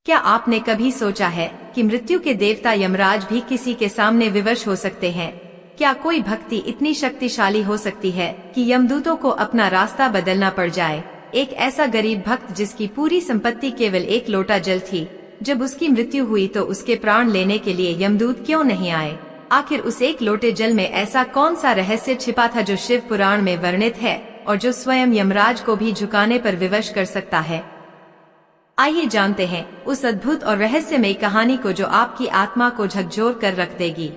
क्या आपने कभी सोचा है कि मृत्यु के देवता यमराज भी किसी के सामने विवश हो सकते हैं? क्या कोई भक्ति इतनी शक्तिशाली हो सकती है कि यमदूतों को अपना रास्ता बदलना पड़ जाए? एक ऐसा गरीब भक्त जिसकी पूरी संपत्ति केवल एक लोटा जल थी, जब उसकी मृत्यु हुई तो उसके प्राण लेने के लिए यमदूत क्यों नहीं आए? आखिर उस एक लोटे जल में ऐसा कौन सा रहस्य छिपा था जो शिव पुराण में वर्णित है और जो स्वयं यमराज को भी झुकाने पर विवश कर सकता है? आइए जानते हैं उस अद्भुत और रहस्यमयी कहानी को जो आपकी आत्मा को झकझोर कर रख देगी।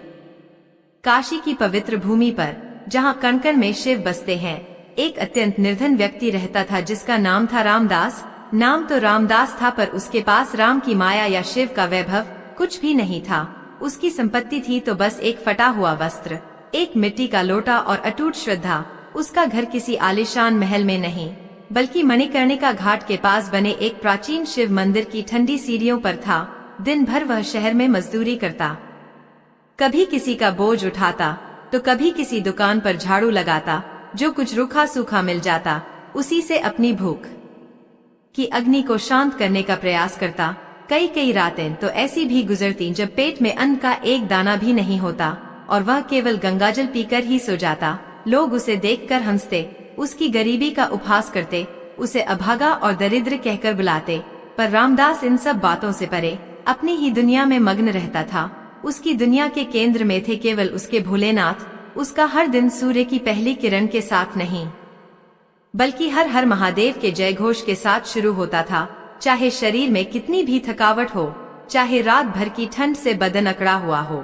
काशी की पवित्र भूमि पर, जहाँ कण कण में शिव बसते हैं, एक अत्यंत निर्धन व्यक्ति रहता था जिसका नाम था रामदास। नाम तो रामदास था, पर उसके पास राम की माया या शिव का वैभव कुछ भी नहीं था। उसकी संपत्ति थी तो बस एक फटा हुआ वस्त्र, एक मिट्टी का लोटा और अटूट श्रद्धा। उसका घर किसी आलीशान महल में नहीं, बल्कि मणिकर्णिका घाट के पास बने एक प्राचीन शिव मंदिर की ठंडी सीढ़ियों पर था। दिन भर वह शहर में मजदूरी करता, कभी किसी का बोझ उठाता तो कभी किसी दुकान पर झाड़ू लगाता। जो कुछ रूखा सूखा मिल जाता उसी से अपनी भूख की अग्नि को शांत करने का प्रयास करता। कई कई रातें तो ऐसी भी गुजरती जब पेट में अन्न का एक दाना भी नहीं होता और वह केवल गंगाजल पीकर ही सो जाता। लोग उसे देखकर हंसते, उसकी गरीबी का उपहास करते, उसे अभागा और दरिद्र कहकर बुलाते। पर रामदास इन सब बातों से परे अपनी ही दुनिया में मग्न रहता था। उसकी दुनिया के केंद्र में थे केवल उसके भोलेनाथ। उसका हर दिन सूर्य की पहली किरण के साथ नहीं, बल्कि हर हर महादेव के जय घोष के साथ शुरू होता था। चाहे शरीर में कितनी भी थकावट हो, चाहे रात भर की ठंड से बदन अकड़ा हुआ हो,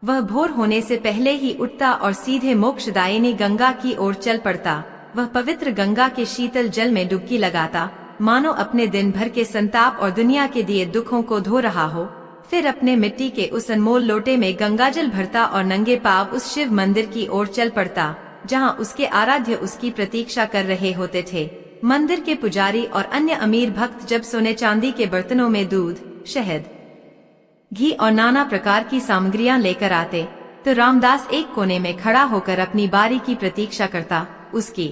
वह भोर होने से पहले ही उठता और सीधे मोक्षदायिनी गंगा की ओर चल पड़ता। वह पवित्र गंगा के शीतल जल में डुबकी लगाता, मानो अपने दिन भर के संताप और दुनिया के दिए दुखों को धो रहा हो। फिर अपने मिट्टी के उस अनमोल लोटे में गंगाजल भरता और नंगे पांव उस शिव मंदिर की ओर चल पड़ता, जहाँ उसके आराध्य उसकी प्रतीक्षा कर रहे होते थे। मंदिर के पुजारी और अन्य अमीर भक्त जब सोने चांदी के बर्तनों में दूध, शहद, घी और नाना प्रकार की सामग्रियां लेकर आते, तो रामदास एक कोने में खड़ा होकर अपनी बारी की प्रतीक्षा करता। उसकी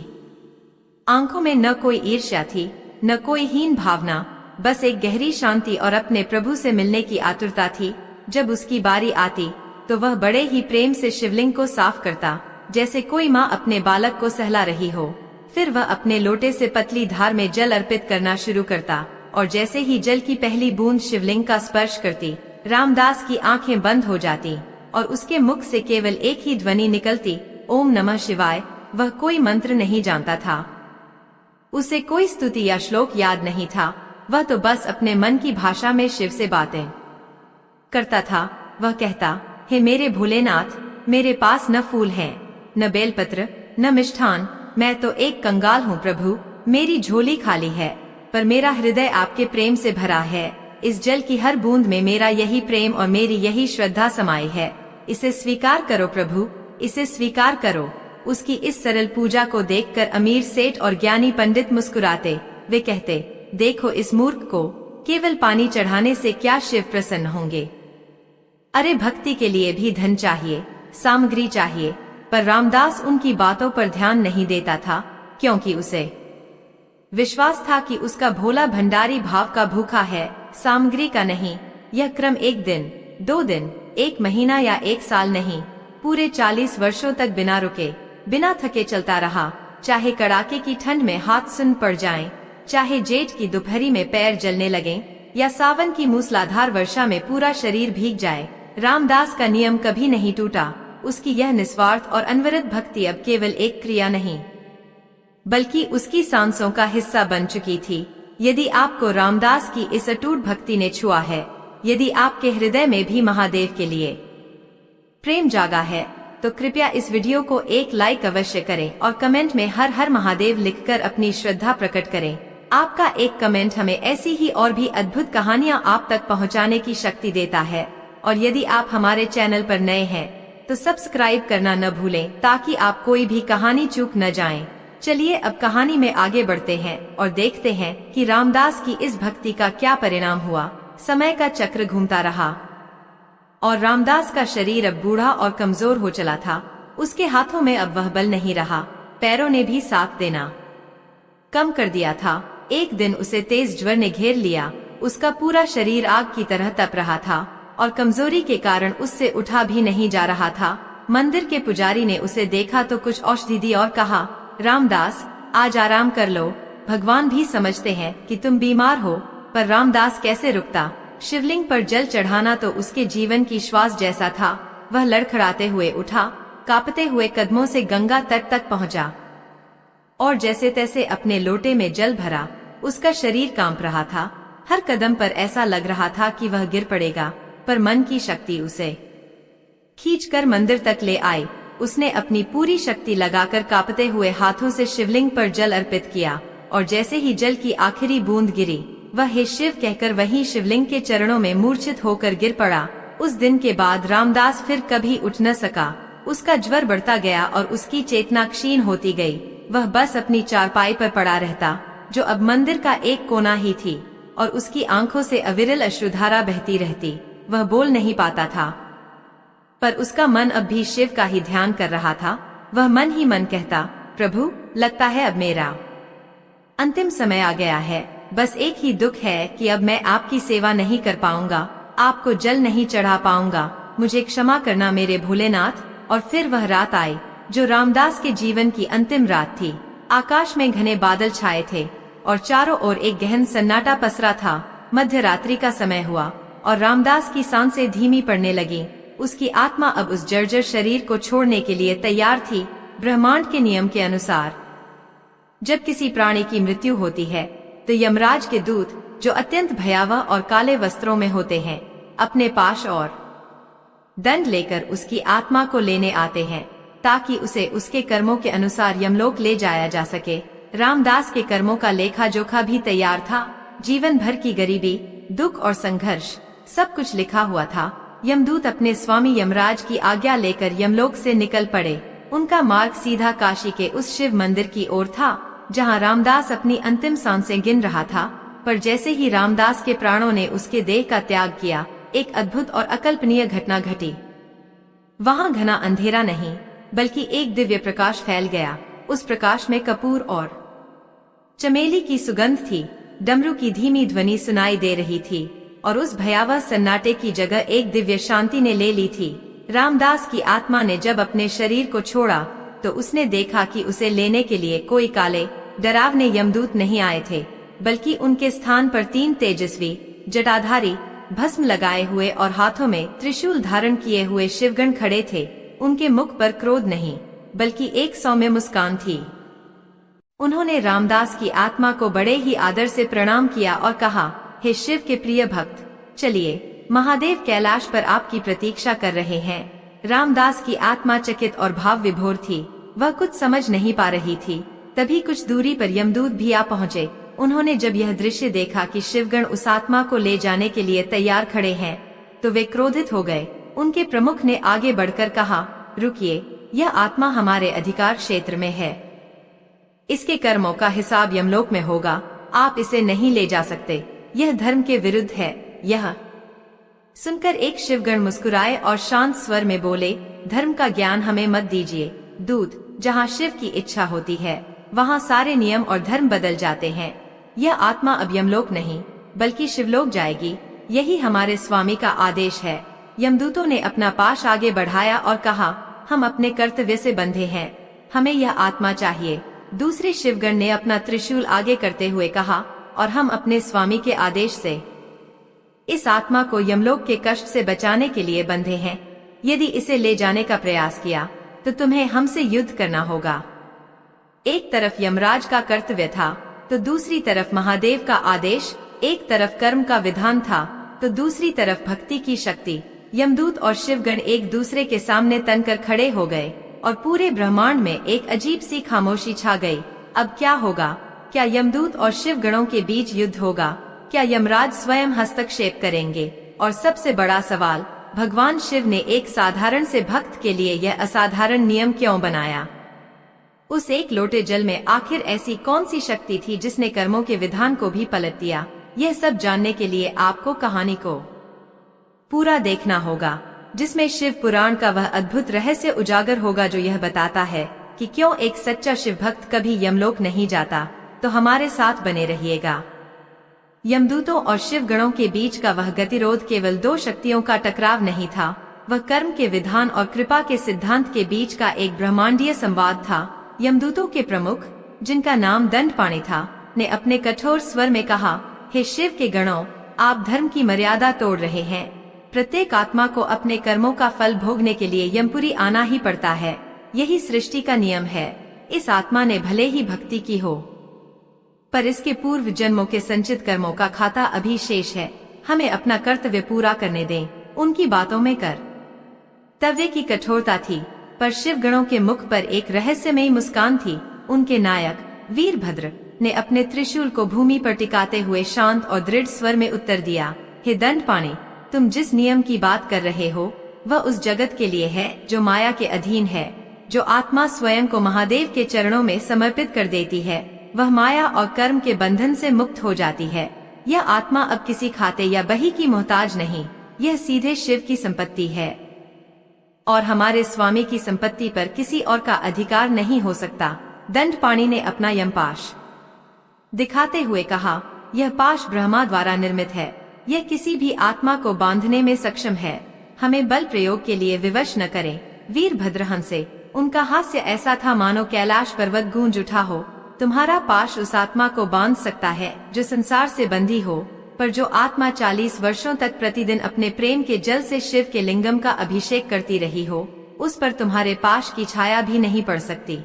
आंखों में न कोई ईर्ष्या थी, न कोई हीन भावना, बस एक गहरी शांति और अपने प्रभु से मिलने की आतुरता थी। जब उसकी बारी आती तो वह बड़े ही प्रेम से शिवलिंग को साफ करता, जैसे कोई माँ अपने बालक को सहला रही हो। फिर वह अपने लोटे से पतली धार में जल अर्पित करना शुरू करता, और जैसे ही जल की पहली बूंद शिवलिंग का स्पर्श करती, रामदास की आंखें बंद हो जाती और उसके मुख से केवल एक ही ध्वनि निकलती, ओम नमः शिवाय। वह कोई मंत्र नहीं जानता था, उसे कोई स्तुति या श्लोक याद नहीं था। वह तो बस अपने मन की भाषा में शिव से बातें करता था। वह कहता, हे मेरे भोलेनाथ, मेरे पास न फूल हैं, न बेलपत्र, न मिष्ठान। मैं तो एक कंगाल हूँ प्रभु, मेरी झोली खाली है, पर मेरा हृदय आपके प्रेम से भरा है। इस जल की हर बूंद में मेरा यही प्रेम और मेरी यही श्रद्धा समाई है। इसे स्वीकार करो प्रभु, इसे स्वीकार करो। उसकी इस सरल पूजा को देखकर अमीर सेठ और ज्ञानी पंडित मुस्कुराते। वे कहते, देखो इस मूर्ख को, केवल पानी चढ़ाने से क्या शिव प्रसन्न होंगे? अरे भक्ति के लिए भी धन चाहिए, सामग्री चाहिए। पर रामदास उनकी बातों पर ध्यान नहीं देता था, क्योंकि उसे विश्वास था कि उसका भोला भंडारी भाव का भूखा है, सामग्री का नहीं। यह क्रम एक दिन, 2 दिन, 1 महीना या 1 साल नहीं, पूरे 40 वर्षों तक बिना रुके, बिना थके चलता रहा। चाहे कड़ाके की ठंड में हाथ सुन पड़ जाएं, चाहे जेठ की दोपहरी में पैर जलने लगें, या सावन की मूसलाधार वर्षा में पूरा शरीर भीग जाए, रामदास का नियम कभी नहीं टूटा। उसकी यह निस्वार्थ और अनवरत भक्ति अब केवल एक क्रिया नहीं, बल्कि उसकी सांसों का हिस्सा बन चुकी थी। यदि आपको रामदास की इस अटूट भक्ति ने छुआ है, यदि आपके हृदय में भी महादेव के लिए प्रेम जागा है, तो कृपया इस वीडियो को एक लाइक अवश्य करें और कमेंट में हर हर महादेव लिखकर अपनी श्रद्धा प्रकट करें। आपका एक कमेंट हमें ऐसी ही और भी अद्भुत कहानियां आप तक पहुंचाने की शक्ति देता है। और यदि आप हमारे चैनल पर नए हैं तो सब्सक्राइब करना न भूलें, ताकि आप कोई भी कहानी चूक न जाएं। चलिए अब कहानी में आगे बढ़ते हैं और देखते हैं कि रामदास की इस भक्ति का क्या परिणाम हुआ। समय का चक्र घूमता रहा और रामदास का शरीर अब बूढ़ा और कमजोर हो चला था। उसके हाथों में अब वह बल नहीं रहा, पैरों ने भी साथ देना कम कर दिया था। एक दिन उसे तेज ज्वर ने घेर लिया। उसका पूरा शरीर आग की तरह तप रहा था और कमजोरी के कारण उससे उठा भी नहीं जा रहा था। मंदिर के पुजारी ने उसे देखा तो कुछ औषधि दी और कहा, रामदास, आज आराम कर लो। भगवान भी समझते हैं कि तुम बीमार हो, पर रामदास कैसे रुकता। शिवलिंग पर जल चढ़ाना तो उसके जीवन की श्वास जैसा था। वह लड़खड़ाते हुए उठा, कांपते हुए कदमों से गंगा तट तक पहुंचा और जैसे तैसे अपने लोटे में जल भरा। उसका शरीर कांप रहा था। हर कदम पर ऐसा लग रहा था कि वह गिर पड़ेगा, पर मन की शक्ति उसे खींचकर मंदिर तक ले आई। उसने अपनी पूरी शक्ति लगाकर कांपते हुए हाथों से शिवलिंग पर जल अर्पित किया और जैसे ही जल की आखिरी बूंद गिरी, वह हे शिव कहकर वहीं शिवलिंग के चरणों में मूर्छित होकर गिर पड़ा। उस दिन के बाद रामदास फिर कभी उठ न सका। उसका ज्वर बढ़ता गया और उसकी चेतना क्षीण होती गई। वह बस अपनी चारपाई पर पड़ा रहता, जो अब मंदिर का एक कोना ही थी, और उसकी आंखों से अविरल अश्रुधारा बहती रहती। वह बोल नहीं पाता था, पर उसका मन अब भी शिव का ही ध्यान कर रहा था। वह मन ही मन कहता, प्रभु, लगता है अब मेरा अंतिम समय आ गया है। बस एक ही दुख है कि अब मैं आपकी सेवा नहीं कर पाऊंगा, आपको जल नहीं चढ़ा पाऊंगा। मुझे क्षमा करना मेरे भोलेनाथ। और फिर वह रात आई जो रामदास के जीवन की अंतिम रात थी। आकाश में घने बादल छाए थे और चारों ओर एक गहन सन्नाटा पसरा था। मध्य रात्रि का समय हुआ और रामदास की सांसें धीमी पड़ने लगी। उसकी आत्मा अब उस जर्जर शरीर को छोड़ने के लिए तैयार थी। ब्रह्मांड के नियम के अनुसार जब किसी प्राणी की मृत्यु होती है तो यमराज के दूत, जो अत्यंत भयावह और काले वस्त्रों में होते हैं, अपने पाश और दंड लेकर उसकी आत्मा को लेने आते हैं ताकि उसे उसके कर्मों के अनुसार यमलोक ले जाया जा सके। रामदास के कर्मों का लेखा जोखा भी तैयार था। जीवन भर की गरीबी, दुख और संघर्ष, सब कुछ लिखा हुआ था। यमदूत अपने स्वामी यमराज की आज्ञा लेकर यमलोक से निकल पड़े। उनका मार्ग सीधा काशी के उस शिव मंदिर की ओर था जहां रामदास अपनी अंतिम सांसें गिन रहा था। पर जैसे ही रामदास के प्राणों ने उसके देह का त्याग किया, एक अद्भुत और अकल्पनीय घटना घटी। वहां घना अंधेरा नहीं, बल्कि एक दिव्य प्रकाश फैल गया। उस प्रकाश में कपूर और चमेली की सुगंध थी। डमरू की धीमी ध्वनि सुनाई दे रही थी और उस भयावह सन्नाटे की जगह एक दिव्य शांति ने ले ली थी। रामदास की आत्मा ने जब अपने शरीर को छोड़ा तो उसने देखा कि उसे लेने के लिए कोई काले डरावने यमदूत नहीं आए थे, बल्कि उनके स्थान पर 3 तेजस्वी, जटाधारी, भस्म लगाए हुए और हाथों में त्रिशूल धारण किए हुए शिवगण खड़े थे। उनके मुख पर क्रोध नहीं, बल्कि एक सौम्य मुस्कान थी। उन्होंने रामदास की आत्मा को बड़े ही आदर से प्रणाम किया और कहा, हे शिव के प्रिय भक्त, चलिए, महादेव कैलाश पर आपकी प्रतीक्षा कर रहे हैं। रामदास की आत्मा चकित और भाव विभोर थी। वह कुछ समझ नहीं पा रही थी। तभी कुछ दूरी पर यमदूत भी आ पहुँचे। उन्होंने जब यह दृश्य देखा कि शिवगण उस आत्मा को ले जाने के लिए तैयार खड़े हैं, तो वे क्रोधित हो गए। उनके प्रमुख ने आगे बढ़कर कहा, रुकिए, यह आत्मा हमारे अधिकार क्षेत्र में है। इसके कर्मों का हिसाब यमलोक में होगा। आप इसे नहीं ले जा सकते। यह धर्म के विरुद्ध है। यह सुनकर एक शिवगण मुस्कुराए और शांत स्वर में बोले, धर्म का ज्ञान हमें मत दीजिए। दूत, जहाँ शिव की इच्छा होती है वहाँ सारे नियम और धर्म बदल जाते हैं। यह आत्मा अब यमलोक नहीं, बल्कि शिवलोक जाएगी। यही हमारे स्वामी का आदेश है। यमदूतों ने अपना पाश आगे बढ़ाया और कहा, हम अपने कर्तव्य से बंधे हैं, हमें यह आत्मा चाहिए। दूसरे शिवगण ने अपना त्रिशूल आगे करते हुए कहा, और हम अपने स्वामी के आदेश से इस आत्मा को यमलोक के कष्ट से बचाने के लिए बंधे हैं। यदि इसे ले जाने का प्रयास किया तो तुम्हें हमसे युद्ध करना होगा। एक तरफ यमराज का कर्तव्य था तो दूसरी तरफ महादेव का आदेश। एक तरफ कर्म का विधान था तो दूसरी तरफ भक्ति की शक्ति। यमदूत और शिवगण एक दूसरे के सामने तनकर खड़े हो गए और पूरे ब्रह्मांड में एक अजीब सी खामोशी छा गई। अब क्या होगा? क्या यमदूत और शिवगणों के बीच युद्ध होगा? क्या यमराज स्वयं हस्तक्षेप करेंगे? और सबसे बड़ा सवाल, भगवान शिव ने एक साधारण से भक्त के लिए यह असाधारण नियम क्यों बनाया? उस एक लोटे जल में आखिर ऐसी कौन सी शक्ति थी जिसने कर्मों के विधान को भी पलट दिया? यह सब जानने के लिए आपको कहानी को पूरा देखना होगा, जिसमें शिव पुराण का वह अद्भुत रहस्य उजागर होगा जो यह बताता है कि क्यों एक सच्चा शिव भक्त कभी यमलोक नहीं जाता। तो हमारे साथ बने रहिएगा। यमदूतों और शिव गणों के बीच का वह गतिरोध केवल दो शक्तियों का टकराव नहीं था, वह कर्म के विधान और कृपा के सिद्धांत के बीच का एक ब्रह्मांडीय संवाद था। यमदूतों के प्रमुख, जिनका नाम दंडपाणि था, ने अपने कठोर स्वर में कहा, हे शिव के गणों, आप धर्म की मर्यादा तोड़ रहे हैं। प्रत्येक आत्मा को अपने कर्मों का फल भोगने के लिए यमपुरी आना ही पड़ता है। यही सृष्टि का नियम है। इस आत्मा ने भले ही भक्ति की हो, पर इसके पूर्व जन्मों के संचित कर्मों का खाता अभी शेष है। हमें अपना कर्तव्य पूरा करने दें। उनकी बातों में कर्तव्य की कठोरता थी, पर शिव गणों के मुख पर एक रहस्यमयी मुस्कान थी। उनके नायक वीरभद्र ने अपने त्रिशूल को भूमि पर टिकाते हुए शांत और दृढ़ स्वर में उत्तर दिया, हे दंडपाणि, तुम जिस नियम की बात कर रहे हो वह उस जगत के लिए है जो माया के अधीन है। जो आत्मा स्वयं को महादेव के चरणों में समर्पित कर देती है, वह माया और कर्म के बंधन से मुक्त हो जाती है। यह आत्मा अब किसी खाते या बही की मोहताज नहीं, यह सीधे शिव की संपत्ति है और हमारे स्वामी की संपत्ति पर किसी और का अधिकार नहीं हो सकता। दंडपाणि ने अपना यमपाश दिखाते हुए कहा, यह पाश ब्रह्मा द्वारा निर्मित है। यह किसी भी आत्मा को बांधने में सक्षम है। हमें बल प्रयोग के लिए विवश न करें। वीरभद्र हंसे। उनका हास्य ऐसा था मानो कैलाश पर्वत गूंज उठा हो। तुम्हारा पाश उस आत्मा को बांध सकता है जो संसार से बंधी हो, पर जो आत्मा 40 वर्षों तक प्रतिदिन अपने प्रेम के जल से शिव के लिंगम का अभिषेक करती रही हो, उस पर तुम्हारे पाश की छाया भी नहीं पड़ सकती।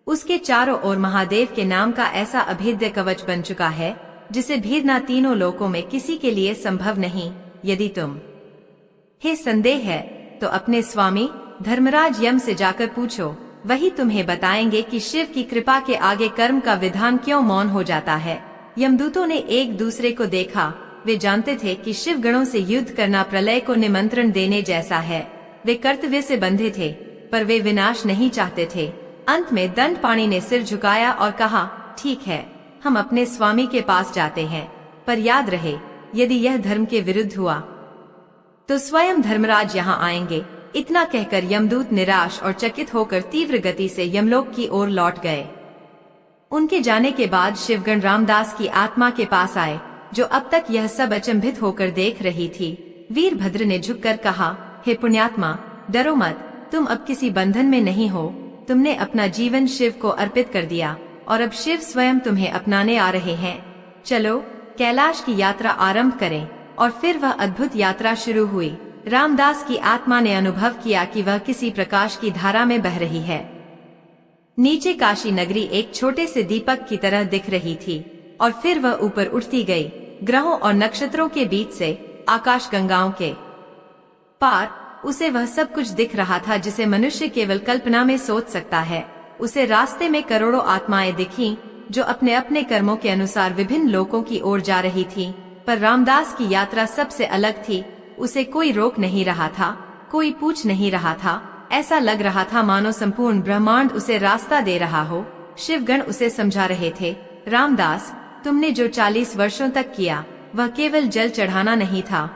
उसके चारों ओर महादेव के नाम का ऐसा अभेद्य कवच बन चुका है जिसे भेदना तीनों लोकों में किसी के लिए संभव नहीं। यदि तुम हे संदेह है तो अपने स्वामी धर्मराज यम से जाकर पूछो, वही तुम्हें बताएंगे कि शिव की कृपा के आगे कर्म का विधान क्यों मौन हो जाता है। यमदूतों ने एक दूसरे को देखा। वे जानते थे कि शिव गणों से युद्ध करना प्रलय को निमंत्रण देने जैसा है। वे कर्तव्य से बंधे थे, पर वे विनाश नहीं चाहते थे। अंत में दंडपाणि ने सिर झुकाया और कहा, ठीक है, हम अपने स्वामी के पास जाते हैं, पर याद रहे, यदि यह धर्म के विरुद्ध हुआ तो स्वयं धर्मराज यहाँ आएंगे। इतना कहकर यमदूत निराश और चकित होकर तीव्र गति से यमलोक की ओर लौट गए। उनके जाने के बाद शिवगण रामदास की आत्मा के पास आए, जो अब तक यह सब अचंभित होकर देख रही थी। वीरभद्र ने झुककर कहा, हे पुण्यात्मा, डरो मत, तुम अब किसी बंधन में नहीं हो। तुमने अपना जीवन शिव को अर्पित कर दिया और अब शिव स्वयं तुम्हें अपनाने आ रहे हैं। चलो कैलाश की यात्रा आरंभ करें। और फिर वह अद्भुत यात्रा शुरू हुई। रामदास की आत्मा ने अनुभव किया कि वह किसी प्रकाश की धारा में बह रही है। नीचे काशी नगरी एक छोटे से दीपक की तरह दिख रही थी और फिर वह ऊपर उठती गई। ग्रहों और नक्षत्रों के बीच से आकाश गंगाओं के पार उसे वह सब कुछ दिख रहा था जिसे मनुष्य केवल कल्पना में सोच सकता है। उसे रास्ते में करोड़ों आत्माएं दिखीं, जो अपने अपने कर्मों के अनुसार विभिन्न लोकों की ओर जा रही थीं। पर रामदास की यात्रा सबसे अलग थी। उसे कोई रोक नहीं रहा था, कोई पूछ नहीं रहा था। ऐसा लग रहा था मानो संपूर्ण ब्रह्मांड उसे रास्ता दे रहा हो। शिवगण उसे समझा रहे थे, रामदास, तुमने जो 40 वर्षों तक किया वह केवल जल चढ़ाना नहीं था,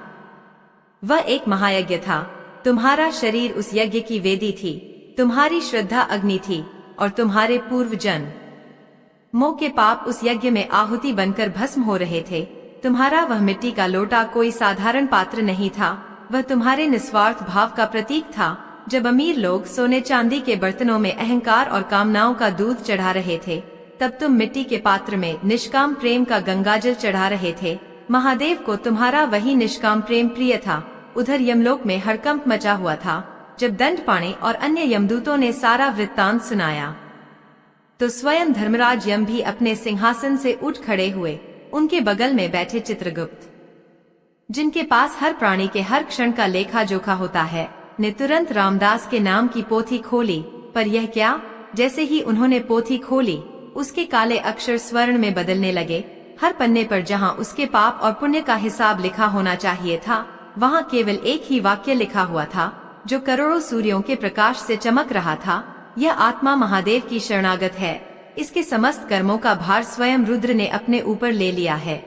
वह एक महायज्ञ था। तुम्हारा शरीर उस यज्ञ की वेदी थी, तुम्हारी श्रद्धा अग्नि थी और तुम्हारे पूर्व जन्मों के पाप उस यज्ञ में आहुति बनकर भस्म हो रहे थे। तुम्हारा वह मिट्टी का लोटा कोई साधारण पात्र नहीं था, वह तुम्हारे निस्वार्थ भाव का प्रतीक था। जब अमीर लोग सोने चांदी के बर्तनों में अहंकार और कामनाओं का दूध चढ़ा रहे थे, तब तुम मिट्टी के पात्र में निष्काम प्रेम का गंगाजल चढ़ा रहे थे। महादेव को तुम्हारा वही निष्काम प्रेम प्रिय था। उधर यमलोक में हड़कंप मचा हुआ था। जब दंडपाणि और अन्य यमदूतों ने सारा वृत्तांत सुनाया, तो स्वयं धर्मराज यम भी अपने सिंहासन से उठ खड़े हुए। उनके बगल में बैठे चित्रगुप्त, जिनके पास हर प्राणी के हर क्षण का लेखा जोखा होता है, ने तुरंत रामदास के नाम की पोथी खोली। पर यह क्या, जैसे ही उन्होंने पोथी खोली, उसके काले अक्षर स्वर्ण में बदलने लगे। हर पन्ने पर जहां उसके पाप और पुण्य का हिसाब लिखा होना चाहिए था, वहां केवल एक ही वाक्य लिखा हुआ था, जो करोड़ों सूर्यों के प्रकाश से चमक रहा था, यह आत्मा महादेव की शरणागत है। इसके समस्त कर्मों का भार स्वयं रुद्र ने अपने ऊपर ले लिया है।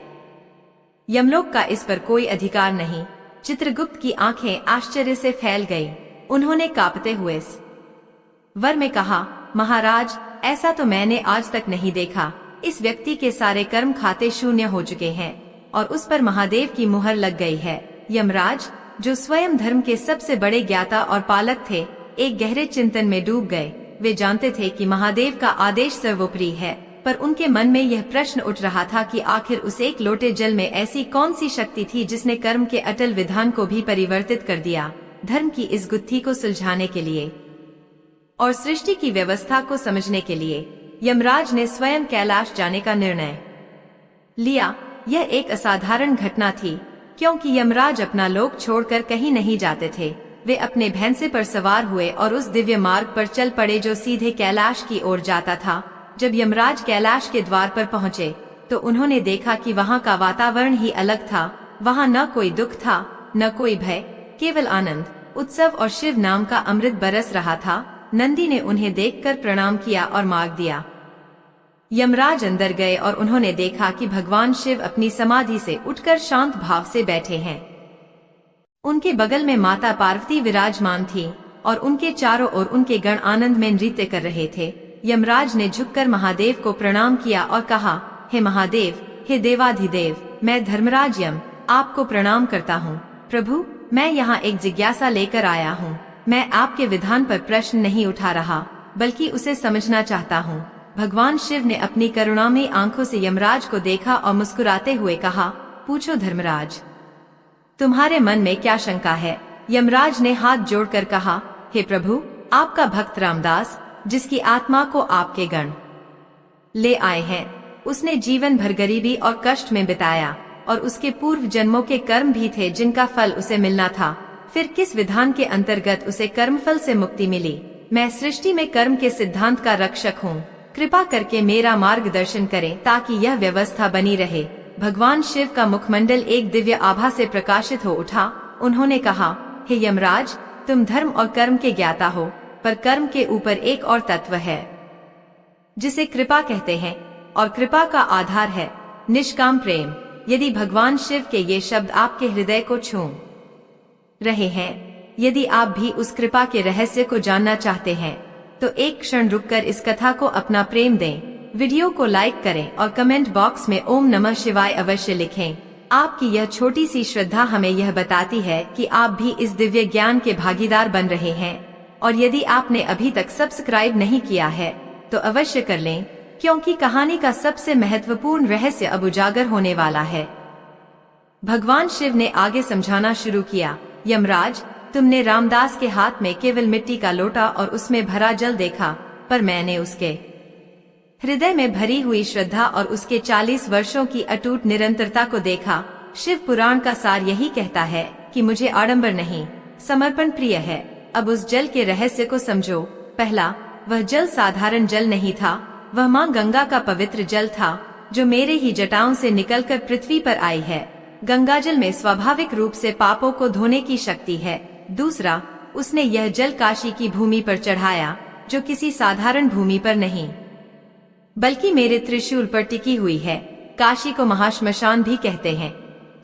यमलोक का इस पर कोई अधिकार नहीं। चित्रगुप्त की आंखें आश्चर्य से फैल गईं। उन्होंने कांपते हुए स्वर में कहा, महाराज, ऐसा तो मैंने आज तक नहीं देखा। इस व्यक्ति के सारे कर्म खाते शून्य हो चुके हैं और उस पर महादेव की मुहर लग गई है। यमराज, जो स्वयं धर्म के सबसे बड़े ज्ञाता और पालक थे, एक गहरे चिंतन में डूब गए। वे जानते थे कि महादेव का आदेश सर्वोपरि है, पर उनके मन में यह प्रश्न उठ रहा था कि आखिर उस एक लोटे जल में ऐसी कौन सी शक्ति थी जिसने कर्म के अटल विधान को भी परिवर्तित कर दिया। धर्म की इस गुत्थी को सुलझाने के लिए और सृष्टि की व्यवस्था को समझने के लिए यमराज ने स्वयं कैलाश जाने का निर्णय लिया। यह एक असाधारण घटना थी, क्योंकि यमराज अपना लोक छोड़कर कहीं नहीं जाते थे। वे अपने भैंसे पर सवार हुए और उस दिव्य मार्ग पर चल पड़े जो सीधे कैलाश की ओर जाता था। जब यमराज कैलाश के द्वार पर पहुँचे तो उन्होंने देखा कि वहाँ का वातावरण ही अलग था। वहाँ न कोई दुख था, न कोई भय, केवल आनंद, उत्सव और शिव नाम का अमृत बरस रहा था। नंदी ने उन्हें देखकर प्रणाम किया और मार्ग दिया। यमराज अंदर गए और उन्होंने देखा कि भगवान शिव अपनी समाधि से उठकर शांत भाव से बैठे हैं। उनके बगल में माता पार्वती विराजमान थी और उनके चारों ओर उनके गण आनंद में नृत्य कर रहे थे। यमराज ने झुककर महादेव को प्रणाम किया और कहा, हे महादेव, हे देवाधिदेव, मैं धर्मराज यम आपको प्रणाम करता हूँ। प्रभु, मैं यहाँ एक जिज्ञासा लेकर आया हूँ। मैं आपके विधान पर प्रश्न नहीं उठा रहा, बल्कि उसे समझना चाहता हूँ। भगवान शिव ने अपनी करुणामयी आंखों से यमराज को देखा और मुस्कुराते हुए कहा, पूछो धर्मराज, तुम्हारे मन में क्या शंका है। यमराज ने हाथ जोड़कर कहा, हे प्रभु, आपका भक्त रामदास, जिसकी आत्मा को आपके गण ले आए हैं, उसने जीवन भर गरीबी और कष्ट में बिताया और उसके पूर्व जन्मों के कर्म भी थे जिनका फल उसे मिलना था। फिर किस विधान के अंतर्गत उसे कर्मफल से मुक्ति मिली। मैं सृष्टि में कर्म के सिद्धांत का रक्षक हूँ। कृपा करके मेरा मार्गदर्शन करें ताकि यह व्यवस्था बनी रहे। भगवान शिव का मुखमंडल एक दिव्य आभा से प्रकाशित हो उठा। उन्होंने कहा, हे यमराज, तुम धर्म और कर्म के ज्ञाता हो, पर कर्म के ऊपर एक और तत्व है जिसे कृपा कहते हैं, और कृपा का आधार है निष्काम प्रेम। यदि भगवान शिव के ये शब्द आपके हृदय को छू रहे हैं, यदि आप भी उस कृपा के रहस्य को जानना चाहते हैं, तो एक क्षण रुककर इस कथा को अपना प्रेम दें। वीडियो को लाइक करें और कमेंट बॉक्स में ओम नमः शिवाय अवश्य लिखें। आपकी यह छोटी सी श्रद्धा हमें यह बताती है कि आप भी इस दिव्य ज्ञान के भागीदार बन रहे हैं। और यदि आपने अभी तक सब्सक्राइब नहीं किया है तो अवश्य कर लें, क्योंकि कहानी का सबसे महत्वपूर्ण रहस्य अब उजागर होने वाला है। भगवान शिव ने आगे समझाना शुरू किया, यमराज, तुमने रामदास के हाथ में केवल मिट्टी का लोटा और उसमें भरा जल देखा, पर मैंने उसके हृदय में भरी हुई श्रद्धा और उसके 40 वर्षों की अटूट निरंतरता को देखा। शिव पुराण का सार यही कहता है कि मुझे आडंबर नहीं, समर्पण प्रिय है। अब उस जल के रहस्य को समझो। पहला, वह जल साधारण जल नहीं था, वह माँ गंगा का पवित्र जल था, जो मेरे ही जटाओं से निकलकर पृथ्वी पर आई है। गंगाजल में स्वाभाविक रूप से पापों को धोने की शक्ति है। दूसरा, उसने यह जल काशी की भूमि पर चढ़ाया, जो किसी साधारण भूमि पर नहीं, बल्कि मेरे त्रिशूल पर टिकी हुई है। काशी को महाश्मशान भी कहते हैं,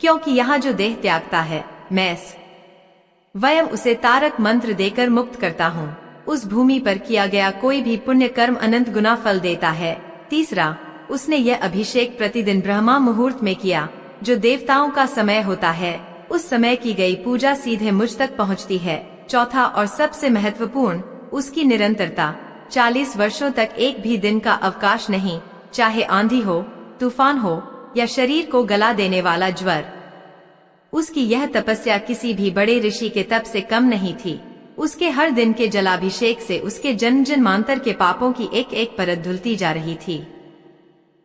क्योंकि यहाँ जो देह त्यागता है, मैं स्वयं उसे तारक मंत्र देकर मुक्त करता हूँ। उस भूमि पर किया गया कोई भी पुण्य कर्म अनंत गुना फल देता है। तीसरा, उसने यह अभिषेक प्रतिदिन ब्रह्मा मुहूर्त में किया, जो देवताओं का समय होता है। उस समय की गई पूजा सीधे मुझ तक पहुँचती है। चौथा और सबसे महत्वपूर्ण, उसकी निरंतरता। 40 वर्षों तक एक भी दिन का अवकाश नहीं, चाहे आंधी हो, तूफान हो या शरीर को गला देने वाला ज्वर। उसकी यह तपस्या किसी भी बड़े ऋषि के तप से कम नहीं थी। उसके हर दिन के जलाभिषेक से उसके जन्म जन्मांतर के पापों की एक एक परत धुलती जा रही थी।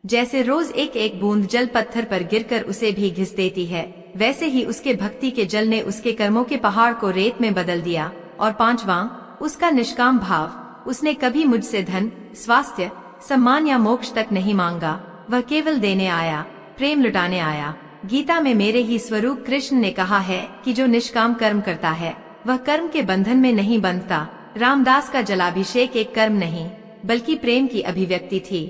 जैसे रोज एक एक बूंद जल पत्थर पर गिरकर उसे भी घिस देती है, वैसे ही उसके भक्ति के जल ने उसके कर्मों के पहाड़ को रेत में बदल दिया। और पांचवां, उसका निष्काम भाव। उसने कभी मुझसे धन, स्वास्थ्य, सम्मान या मोक्ष तक नहीं मांगा। वह केवल देने आया, प्रेम लुटाने आया। गीता में मेरे ही स्वरूप कृष्ण ने कहा है कि जो निष्काम कर्म करता है वह कर्म के बंधन में नहीं बंधता। रामदास का जलाभिषेक एक कर्म नहीं, बल्कि प्रेम की अभिव्यक्ति थी,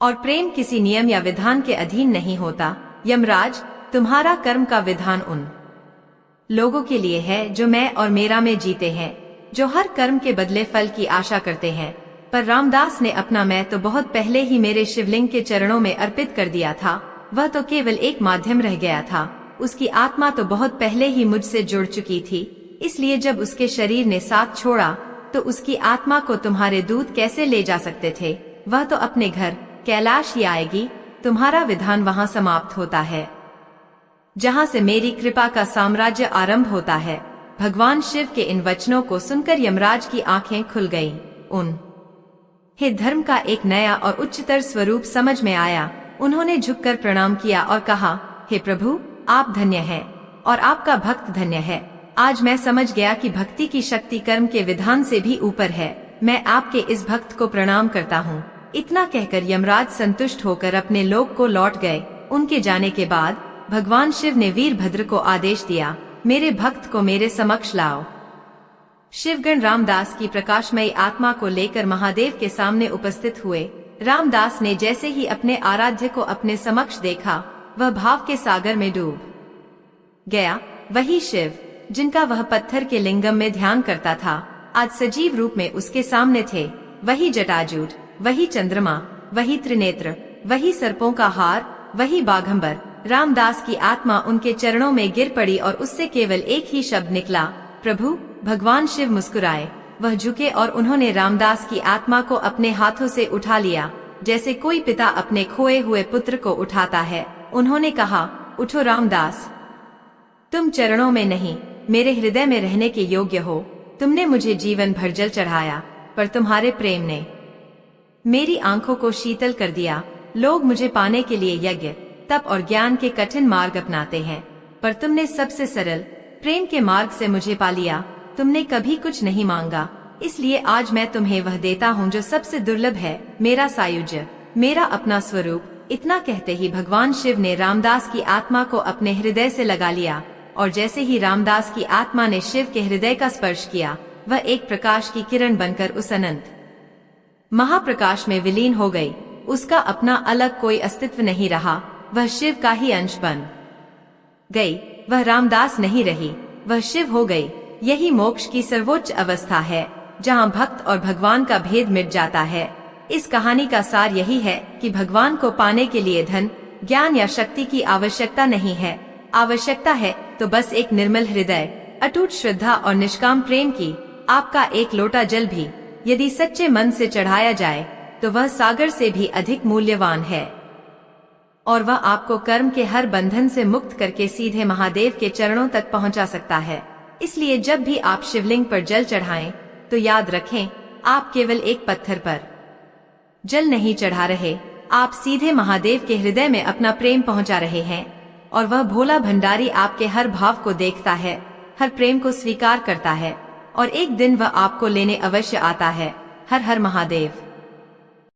और प्रेम किसी नियम या विधान के अधीन नहीं होता। यमराज, तुम्हारा कर्म का विधान उन लोगों के लिए है जो मैं और मेरा में जीते हैं, जो हर कर्म के बदले फल की आशा करते हैं। पर रामदास ने अपना मैं तो बहुत पहले ही मेरे शिवलिंग के चरणों में अर्पित कर दिया था। वह तो केवल एक माध्यम रह गया था। उसकी आत्मा तो बहुत पहले ही मुझसे जुड़ चुकी थी। इसलिए जब उसके शरीर ने साथ छोड़ा तो उसकी आत्मा को तुम्हारे दूत कैसे ले जा सकते थे? वह तो अपने घर कैलाश ही आएगी। तुम्हारा विधान वहाँ समाप्त होता है, जहाँ से मेरी कृपा का साम्राज्य आरंभ होता है। भगवान शिव के इन वचनों को सुनकर यमराज की आंखें खुल गईं। उन्हें धर्म का एक नया और उच्चतर स्वरूप समझ में आया। उन्होंने झुककर प्रणाम किया और कहा, हे प्रभु, आप धन्य हैं और आपका भक्त धन्य है। आज मैं समझ गया कि भक्ति की शक्ति कर्म के विधान से भी ऊपर है। मैं आपके इस भक्त को प्रणाम करता हूँ। इतना कहकर यमराज संतुष्ट होकर अपने लोक को लौट गए। उनके जाने के बाद भगवान शिव ने वीरभद्र को आदेश दिया, मेरे भक्त को मेरे समक्ष लाओ। शिवगण रामदास की प्रकाशमयी आत्मा को लेकर महादेव के सामने उपस्थित हुए। रामदास ने जैसे ही अपने आराध्य को अपने समक्ष देखा, वह भाव के सागर में डूब गया। वही शिव जिनका वह पत्थर के लिंगम में ध्यान करता था, आज सजीव रूप में उसके सामने थे। वही जटाजूट, वही चंद्रमा, वही त्रिनेत्र, वही सर्पों का हार, वही बाघंबर। रामदास की आत्मा उनके चरणों में गिर पड़ी और उससे केवल एक ही शब्द निकला, प्रभु। भगवान शिव मुस्कुराए। वह झुके और उन्होंने रामदास की आत्मा को अपने हाथों से उठा लिया, जैसे कोई पिता अपने खोए हुए पुत्र को उठाता है। उन्होंने कहा, उठो रामदास, तुम चरणों में नहीं मेरे हृदय में रहने के योग्य हो। तुमने मुझे जीवन भर जल चढ़ाया, पर तुम्हारे प्रेम ने मेरी आंखों को शीतल कर दिया। लोग मुझे पाने के लिए यज्ञ, तप और ज्ञान के कठिन मार्ग अपनाते हैं, पर तुमने सबसे सरल प्रेम के मार्ग से मुझे पा लिया। तुमने कभी कुछ नहीं मांगा, इसलिए आज मैं तुम्हें वह देता हूँ जो सबसे दुर्लभ है, मेरा सायुज्य, मेरा अपना स्वरूप। इतना कहते ही भगवान शिव ने रामदास की आत्मा को अपने हृदय से लगा लिया, और जैसे ही रामदास की आत्मा ने शिव के हृदय का स्पर्श किया, वह एक प्रकाश की किरण बनकर उस अनंत महाप्रकाश में विलीन हो गई। उसका अपना अलग कोई अस्तित्व नहीं रहा, वह शिव का ही अंश बन गई। वह रामदास नहीं रही, वह शिव हो गई। यही मोक्ष की सर्वोच्च अवस्था है, जहाँ भक्त और भगवान का भेद मिट जाता है। इस कहानी का सार यही है कि भगवान को पाने के लिए धन, ज्ञान या शक्ति की आवश्यकता नहीं है। आवश्यकता है तो बस एक निर्मल हृदय, अटूट श्रद्धा और निष्काम प्रेम की। आपका एक लोटा जल भी यदि सच्चे मन से चढ़ाया जाए तो वह सागर से भी अधिक मूल्यवान है, और वह आपको कर्म के हर बंधन से मुक्त करके सीधे महादेव के चरणों तक पहुंचा सकता है। इसलिए जब भी आप शिवलिंग पर जल चढ़ाएं तो याद रखें, आप केवल एक पत्थर पर जल नहीं चढ़ा रहे, आप सीधे महादेव के हृदय में अपना प्रेम पहुंचा रहे हैं। और वह भोला भंडारी आपके हर भाव को देखता है, हर प्रेम को स्वीकार करता है, और एक दिन वह आपको लेने अवश्य आता है। हर हर महादेव।